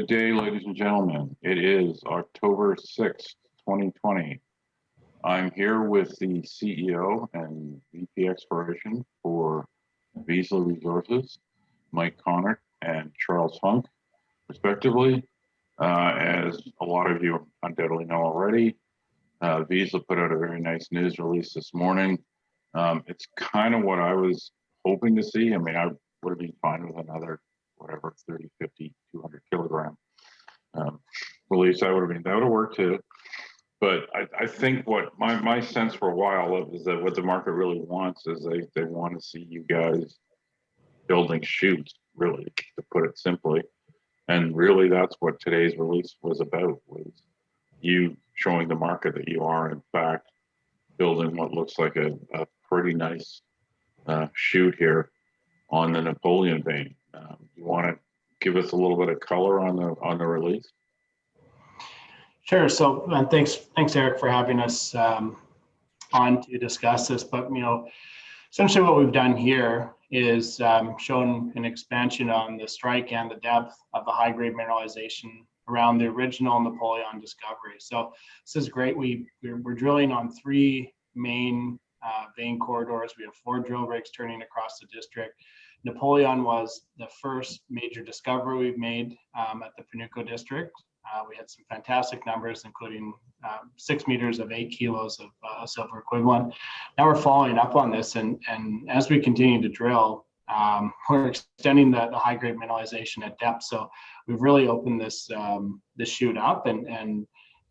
Good day, ladies and gentlemen. It is October 6th, 2020. I'm here with the CEO and VP Exploration for Vizsla Resources, Mike Connor and Charles Funk, respectively. As a lot of you undoubtedly know already, Vizsla put out a very nice news release this morning. It's kind of what I was hoping to see. I mean, I would have been fine with another, whatever, 30, 50, 200 kilogram release. That would have worked too. But I think what my sense for a while is that what the market really wants is they want to see you guys building chutes, really, to put it simply. And really, that's what today's release was about, was you showing the market that you are, in fact, building what looks like a pretty nice chute here on the Napoleon vein. You want to give us a little bit of color on the release? Sure. So, thanks, Eric, for having us on to discuss this. But essentially, what we've done here is shown an expansion on the strike and the depth of the high-grade mineralization around the original Napoleon discovery. So this is great. We're drilling on three main vein corridors. We have 4 drill rigs turning across the district. Napoleon was the first major discovery we've made at the Panuco district. We had some fantastic numbers, including 6 meters of 8 kilos of silver equivalent. Now we're following up on this, and as we continue to drill, we're extending the high-grade mineralization at depth. So we've really opened this chute up, and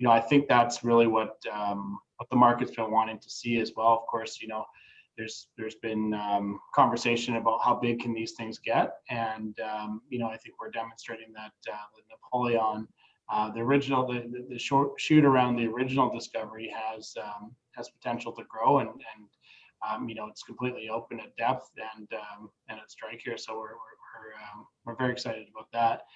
I think that's really what the market's been wanting to see as well. Of course, there's been conversation about how big can these things get, and I think we're demonstrating that the Napoleon, the short chute around the original discovery has potential to grow, and it's completely open at depth and at strike here. So we're very excited about that.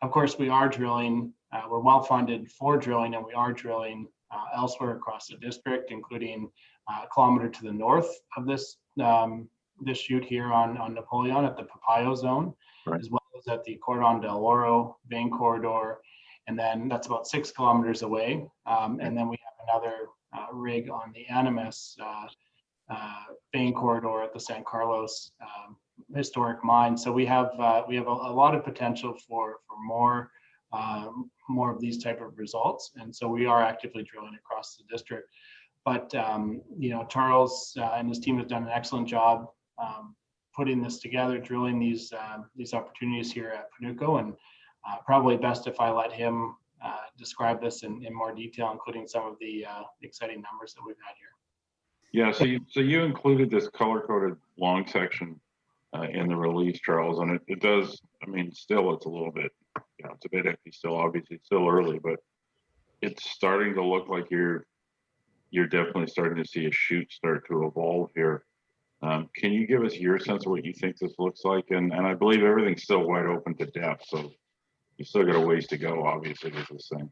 Of course, we are drilling. We're well funded for drilling, and we are drilling elsewhere across the district, including a kilometer to the north of this chute here on Napoleon at the Papayo zone, right, as well as at the Cordon del Oro vein corridor, and then that's about 6 kilometers away. And then we have another rig on the Animas vein corridor at the San Carlos historic mine. So we have a lot of potential for more of these type of results, and so we are actively drilling across the district. But Charles and his team have done an excellent job putting this together, drilling these opportunities here at Panuco, and probably best if I let him describe this in more detail, including some of the exciting numbers that we've had here. Yeah, so you included this color-coded long section in the release, Charles, and it does. I mean, still, it's a little bit, it's a bit iffy still. Obviously, it's still early, but it's starting to look like you're definitely starting to see a chute start to evolve here. Can you give us your sense of what you think this looks like? And I believe everything's still wide open to depth, so you still got a ways to go, obviously, with this thing.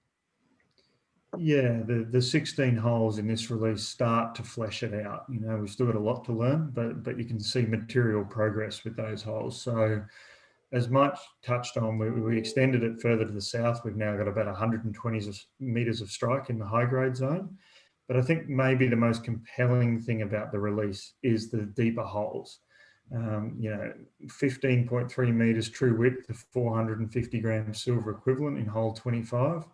Yeah, the 16 holes in this release start to flesh it out. We've still got a lot to learn, but you can see material progress with those holes. So as Mike touched on, we extended it further to the south. We've now got about 120 meters of strike in the high grade zone. But I think maybe the most compelling thing about the release is the deeper holes. 15.3 meters true width of 450 grams silver equivalent in hole 25.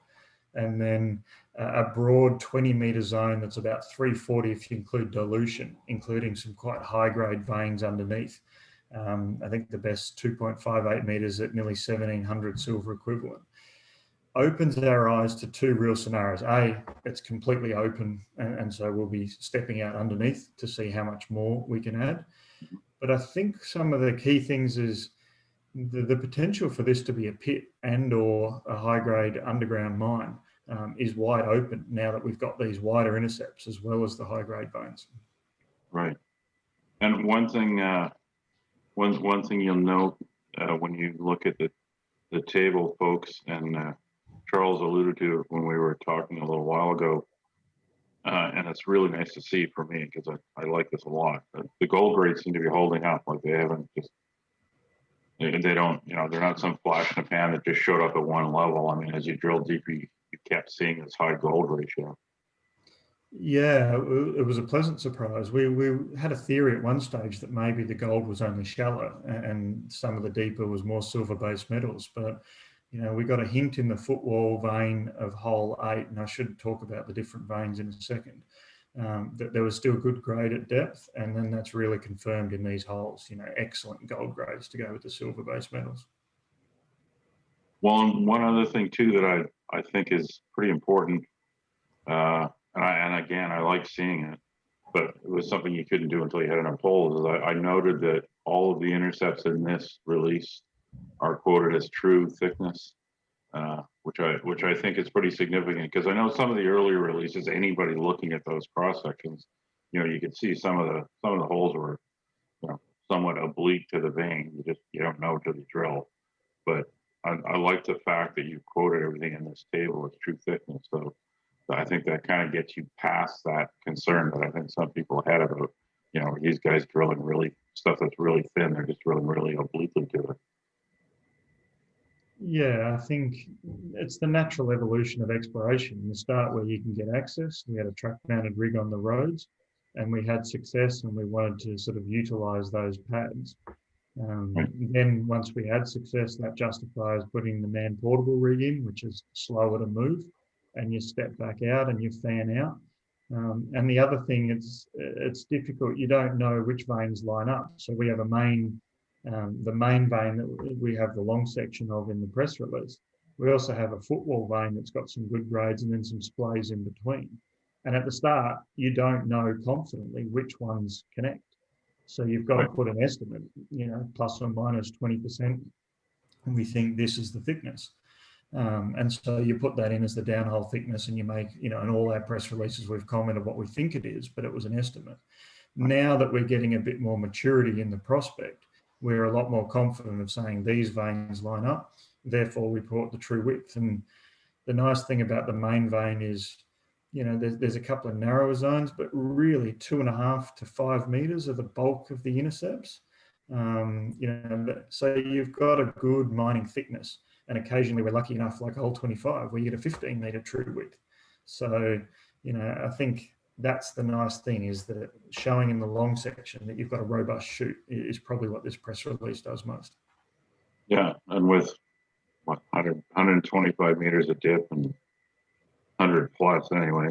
And then a broad 20-meter zone that's about 340 if you include dilution, including some quite high-grade veins underneath. I think the best 2.58 meters at nearly 1,700 silver equivalent. Opens our eyes to 2 real scenarios. A, it's completely open, and so we'll be stepping out underneath to see how much more we can add. But I think some of the key things is the potential for this to be a pit and or a high-grade underground mine is wide open now that we've got these wider intercepts as well as the high-grade veins. Right. And one thing you'll note when you look at the table, folks, and Charles alluded to it when we were talking a little while ago, and it's really nice to see for me because I like this a lot. The gold grades seem to be holding up, like they haven't just They don't, you know, they're not some flash in the pan that just showed up at one level. I mean, as you drill deeper, you kept seeing this high gold ratio. Yeah, it was a pleasant surprise. We had a theory at one stage that maybe the gold was only shallow and some of the deeper was more silver-based metals. But, you know, we got a hint in the footwall vein of hole 8, and I should talk about the different veins in a second, that there was still good grade at depth. And then that's really confirmed in these holes, you know, excellent gold grades to go with the silver-based metals. Well, and one other thing too that I think is pretty important, and again, I like seeing it, but it was something you couldn't do until you had enough holes. Is I noted that all of the intercepts in this release are quoted as true thickness, which I think is pretty significant, because I know some of the earlier releases, anybody looking at those cross sections, you know, you could see some of the holes were, you know, somewhat oblique to the vein. You don't know till you drill, but I like the fact that you quoted everything in this table as true thickness. So I think that kind of gets you past that concern that I think some people had about, you know, these guys drilling really stuff that's really thin. They're just drilling really obliquely to it. Yeah, I think it's the natural evolution of exploration. You start where you can get access. We had a truck-mounted rig on the roads, and we had success, and we wanted to sort of utilize those pads. Then once we had success, that justifies putting the man-portable rig in, which is slower to move, and you step back out and you fan out. And the other thing, it's difficult. You don't know which veins line up. So we have the main vein that we have the long section of in the press release. We also have a footwall vein that's got some good grades and then some splays in between. And at the start, you don't know confidently which ones connect. So you've got to put an estimate, you know, plus or minus 20%. And we think this is the thickness. And so you put that in as the downhole thickness, and you make, you know, in all our press releases, we've commented what we think it is, but it was an estimate. Now that we're getting a bit more maturity in the prospect, we're a lot more confident of saying these veins line up, therefore we put the true width. And the nice thing about the main vein is, you know, there's a couple of narrower zones, but really 2.5 to 5 meters are the bulk of the intercepts. You know, so you've got a good mining thickness, and occasionally we're lucky enough, like hole 25, where you get a 15-meter true width. So, you know, I think that's the nice thing, is that showing in the long section that you've got a robust shoot is probably what this press release does most. Yeah, and with what 125 meters of dip and 100 plus anyway,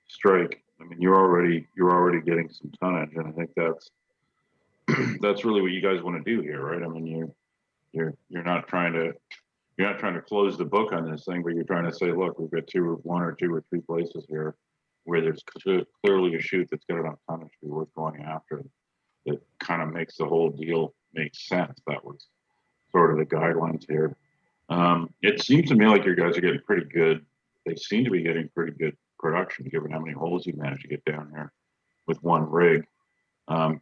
strike. I mean, you're already getting some tonnage, and I think that's really what you guys want to do here, right? I mean, you're not trying to close the book on this thing, but you're trying to say, look, we've got one or two or three places here where there's clearly a shoot that's got enough tonnage to be worth going after. That kind of makes the whole deal make sense. That was sort of the guidelines here. It seems to me like your guys are getting pretty good. They seem to be getting pretty good production, given how many holes you managed to get down here with one rig.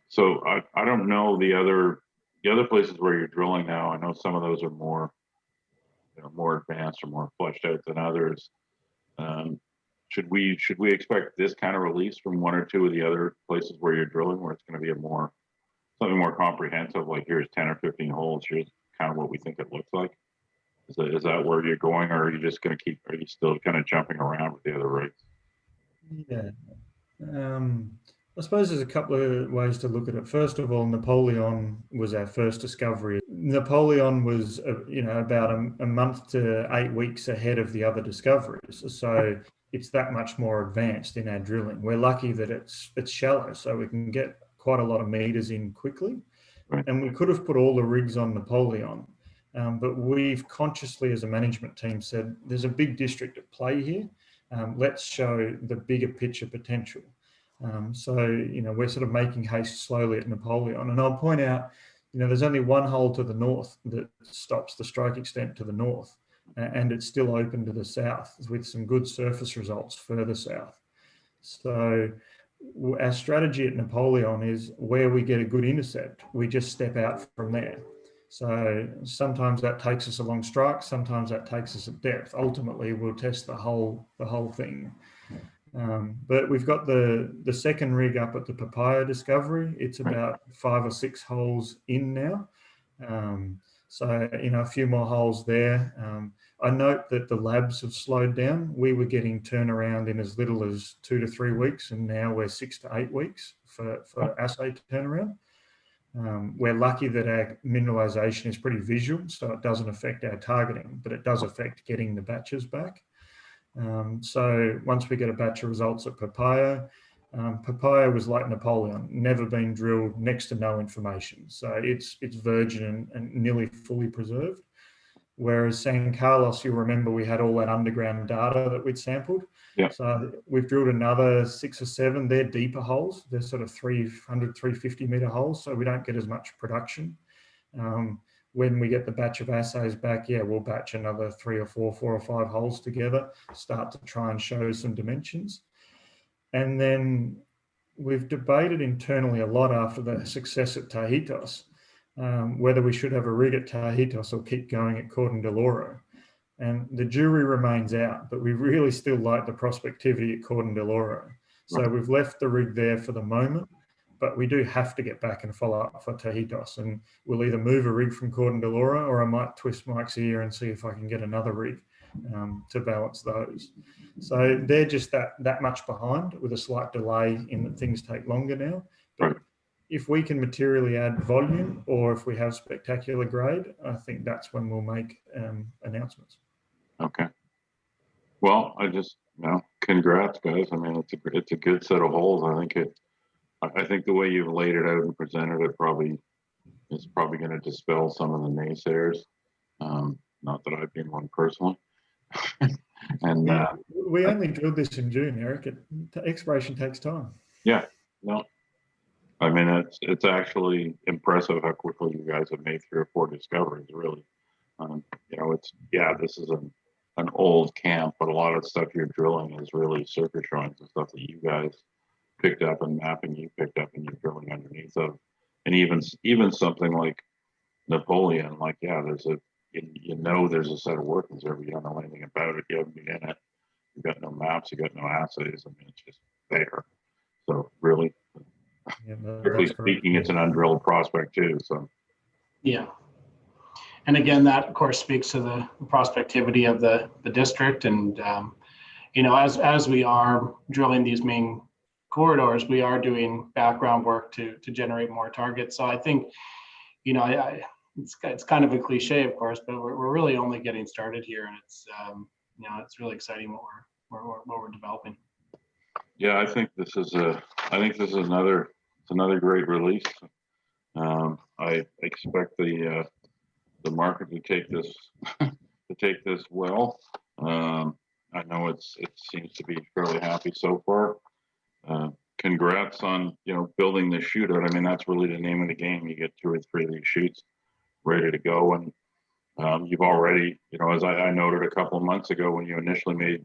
So I don't know the other places where you're drilling now. I know some of those are more, you know, more advanced or more fleshed out than others. Should we expect this kind of release from one or two of the other places where you're drilling, where it's going to be something more comprehensive, like here's 10 or 15 holes, here's kind of what we think it looks like? Is that where you're going, or are you just going to are you still kind of jumping around with the other rigs? Yeah. I suppose there's a couple of ways to look at it. First of all, Napoleon was our first discovery. Napoleon was, you know, about a month to 8 weeks ahead of the other discoveries. So it's that much more advanced in our drilling. We're lucky that it's shallow, so we can get quite a lot of meters in quickly. Right. And we could have put all the rigs on Napoleon, but we've consciously, as a management team, said there's a big district at play here. Let's show the bigger picture potential. So, you know, we're sort of making haste slowly at Napoleon. And I'll point out, you know, there's only one hole to the north that stops the strike extent to the north, and it's still open to the south with some good surface results further south. So our strategy at Napoleon is where we get a good intercept, we just step out from there. So sometimes that takes us along strike, sometimes that takes us at depth. Ultimately, we'll test the whole thing. But we've got the second rig up at the Papaya discovery. It's about 5 or 6 holes in now. So, a few more holes there. I note that the labs have slowed down. We were getting turnaround in as little as 2 to 3 weeks, and now we're 6 to 8 weeks for assay turnaround. We're lucky that our mineralisation is pretty visual, so it doesn't affect our targeting, but it does affect getting the batches back. So once we get a batch of results at Papaya, Papaya was like Napoleon, never been drilled, next to no information. So it's virgin and nearly fully preserved. Whereas San Carlos, you'll remember we had all that underground data that we'd sampled. Yeah. So we've drilled another 6 or 7. They're deeper holes. They're sort of 300, 350 metre holes, so we don't get as much production. When we get the batch of assays back, we'll batch another 3 or 4 or 5 holes together, start to try and show some dimensions. And then we've debated internally a lot after the success at Tajitos, whether we should have a rig at Tajitos or keep going at Cordon del Oro. And the jury remains out, but we really still like the prospectivity at Cordon del Oro. So we've left the rig there for the moment, but we do have to get back and follow up for Tajitos. And we'll either move a rig from Cordon del Oro, or I might twist Mike's ear and see if I can get another rig to balance those. So they're just that much behind, with a slight delay in that things take longer now. But if we can materially add volume, or if we have spectacular grade, I think that's when we'll make announcements. Okay. Well, congrats, guys. I mean, it's a good set of holes. I think the way you've laid it out and presented it is probably going to dispel some of the naysayers. Not that I've been one personally. And we only drilled this in June, Eric. Exploration takes time. Yeah. No. I mean, it's actually impressive how quickly you guys have made 3 or 4 discoveries. Really, this is an old camp, but a lot of the stuff you're drilling is really surface drawings and stuff that you guys picked up, and mapping you picked up, and you're drilling underneath of. And even something like Napoleon, there's there's a set of workings there, but you don't know anything about it. You haven't been in it. You got no maps. You got no assays. I mean, it's just there. So really, strictly speaking, it's an undrilled prospect too. So yeah. And again, that of course speaks to the prospectivity of the district. And as we are drilling these main corridors, we are doing background work to generate more targets. So I think, it's kind of a cliche, of course, but we're really only getting started here, and it's it's really exciting what we're developing. Yeah, I think this is another great release. I expect the market to take this well. I know it seems to be fairly happy so far. Congrats on building the shootout. I mean, that's really the name of the game. You get 2 or 3 of these shoots ready to go, and you've already, as I noted a couple of months ago, when you initially made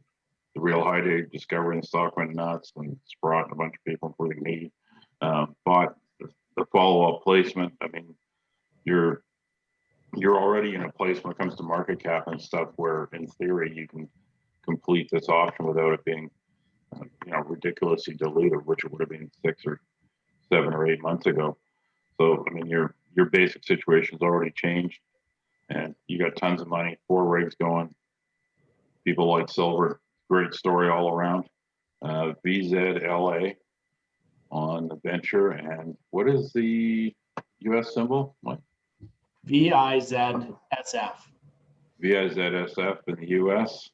the real high day discovery, and the stock went nuts, and Sprott and a bunch of people, including me, bought the follow-up placement. I mean, you're already in a place when it comes to market cap and stuff where, in theory, you can complete this option without it being ridiculously diluted, which it would have been 6 or 7 or 8 months ago. So I mean, your basic situation's already changed, and you got tons of money, 4 rigs going. People like silver. Great story all around. VZLA on the venture. And what is the US symbol? What? VIZSF. VIZSF in the US.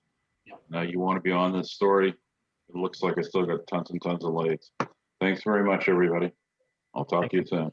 Yep. Now you want to be on this story. It looks like I still got tons and tons of lights. Thanks very much, everybody. I'll talk to you soon.